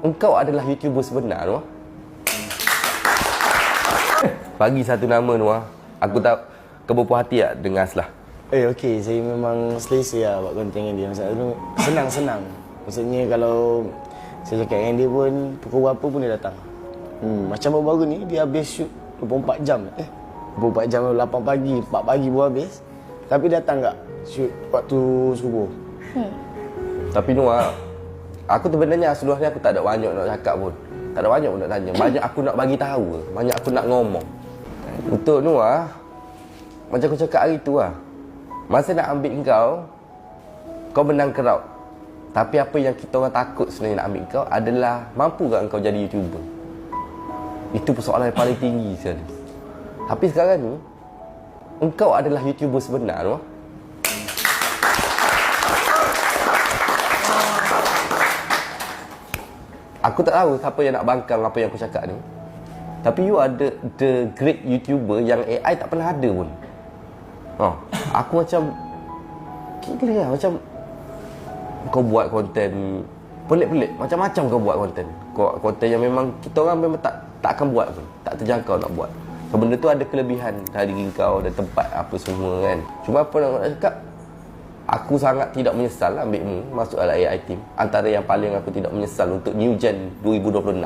engkau adalah YouTuber sebenar, Noah. Bagi satu nama, Noah. Aku tak keberpuas hati tak dengar Aslah. Okey, saya memang selesa lah buat konten dengan dia. Maksudnya tu senang-senang. Maksudnya kalau saya cakap dengan dia pun, pukul berapa pun dia datang. Macam baru-baru ni, dia habis shoot 24 jam. 24 jam, 8 pagi, 4 pagi baru habis. Tapi datang tak shoot waktu subuh. Tapi Noah, aku sebenarnya seluruh ni aku tak ada banyak nak cakap pun. Tak ada banyak pun nak tanya. Banyak aku nak bagi tahu. Banyak aku nak ngomong. Untuk Noah, macam aku cakap hari tu lah. Masa nak ambil kau menang crowd. Tapi apa yang kita orang takut sebenarnya nak ambil kau adalah mampu tak kau jadi YouTuber? Itu persoalan yang paling tinggi sekali. Tapi sekarang ni, engkau adalah YouTuber sebenar, Noah. Aku tak tahu siapa yang nak bangkang apa yang aku cakap ni. Tapi you are the great YouTuber yang AI tak pernah ada pun. Aku macam gila lah. Macam kau buat konten pelik-pelik. Macam-macam kau buat konten. Konten yang memang kita orang memang tak akan buat pun. Tak terjangkau nak buat. So, benda tu ada kelebihan dari diri kau dan tempat apa semua kan. Cuma apa nak cakap, aku sangat tidak menyesal ambilmu masuk dalam AI team. Antara yang paling aku tidak menyesal untuk New Gen 2026.